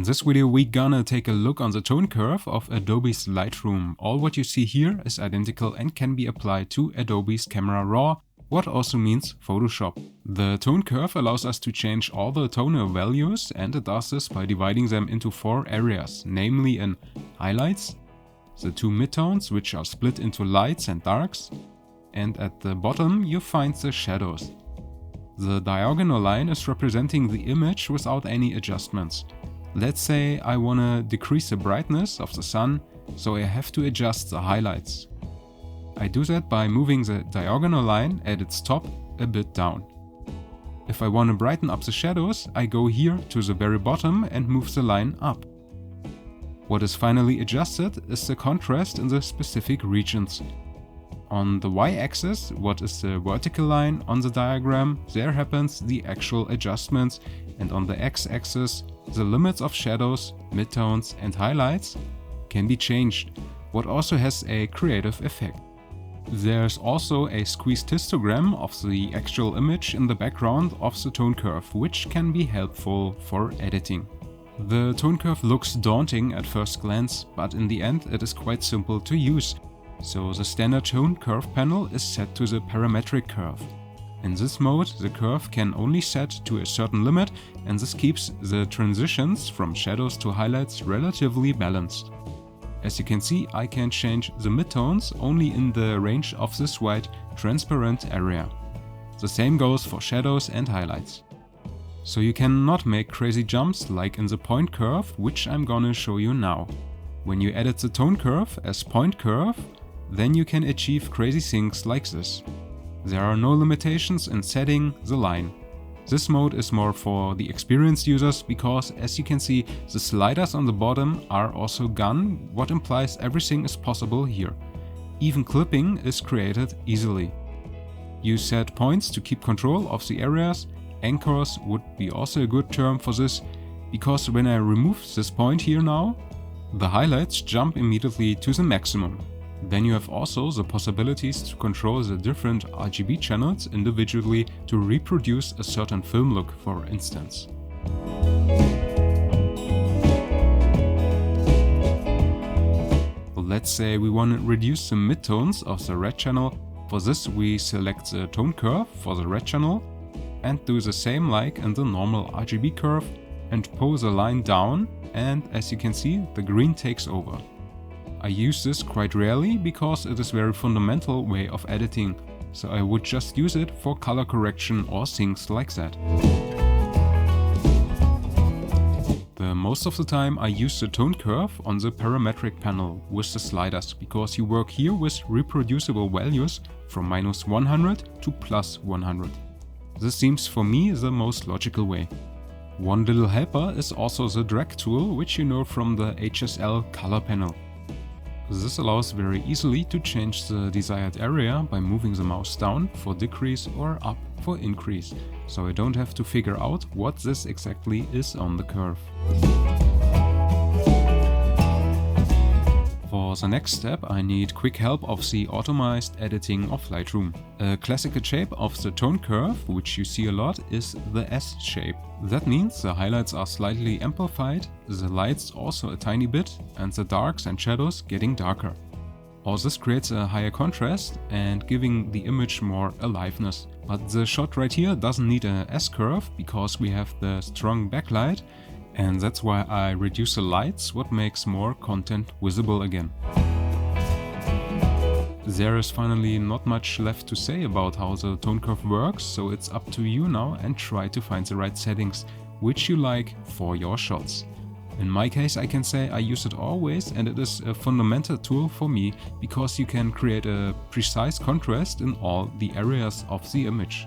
In this video we're gonna take a look on the tone curve of Adobe's Lightroom. All what you see here is identical and can be applied to Adobe's Camera Raw, what also means Photoshop. The tone curve allows us to change all the tonal values, and it does this by dividing them into 4 areas, namely in highlights, the 2 midtones which are split into lights and darks, and at the bottom you find the shadows. The diagonal line is representing the image without any adjustments. Let's say I wanna decrease the brightness of the sun, so I have to adjust the highlights. I do that by moving the diagonal line at its top a bit down. If I wanna brighten up the shadows, I go here to the very bottom and move the line up. What is finally adjusted is the contrast in the specific regions. On the y-axis, what is the vertical line on the diagram, there happens the actual adjustments, and on the x-axis, the limits of shadows, midtones and highlights can be changed, what also has a creative effect. There's also a squeezed histogram of the actual image in the background of the tone curve, which can be helpful for editing. The tone curve looks daunting at first glance, but in the end it is quite simple to use. So the standard tone curve panel is set to the parametric curve. In this mode, the curve can only set to a certain limit, and this keeps the transitions from shadows to highlights relatively balanced. As you can see, I can change the midtones only in the range of this white transparent area. The same goes for shadows and highlights. So you cannot make crazy jumps like in the point curve, which I'm gonna show you now. When you edit the tone curve as point curve, then you can achieve crazy things like this. There are no limitations in setting the line. This mode is more for the experienced users because, as you can see, the sliders on the bottom are also gone, what implies everything is possible here. Even clipping is created easily. You set points to keep control of the areas. Anchors would be also a good term for this, because when I remove this point here now, the highlights jump immediately to the maximum. Then you have also the possibilities to control the different RGB channels individually to reproduce a certain film look, for instance. Let's say we want to reduce the midtones of the red channel. For this we select the tone curve for the red channel and do the same like in the normal RGB curve and pull the line down, and as you can see, the green takes over. I use this quite rarely because it is a very fundamental way of editing, so I would just use it for color correction or things like that. Most of the time I use the tone curve on the parametric panel with the sliders, because you work here with reproducible values from -100 to +100. This seems for me the most logical way. One little helper is also the drag tool, which you know from the HSL color panel. This allows very easily to change the desired area by moving the mouse down for decrease or up for increase, so I don't have to figure out what this exactly is on the curve. For the next step I need quick help of the automized editing of Lightroom. A classical shape of the tone curve, which you see a lot, is the S shape. That means the highlights are slightly amplified, the lights also a tiny bit, and the darks and shadows getting darker. All this creates a higher contrast and giving the image more aliveness. But the shot right here doesn't need a S-curve because we have the strong backlight, and that's why I reduce the lights, what makes more content visible again. There is finally not much left to say about how the tone curve works, so it's up to you now and try to find the right settings which you like for your shots. In my case I can say I use it always, and it is a fundamental tool for me because you can create a precise contrast in all the areas of the image.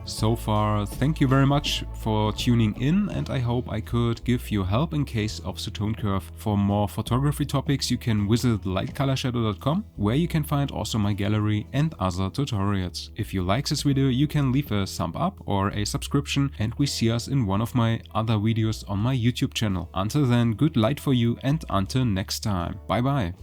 So far, thank you very much for tuning in, and I hope I could give you help in case of the tone curve. For more photography topics you can visit Lightcolorshadow.com, where you can find also my gallery and other tutorials. If you like this video you can leave a thumb up or a subscription, and we see us in one of my other videos on my YouTube channel. Until then, good light for you, and until next time. Bye bye.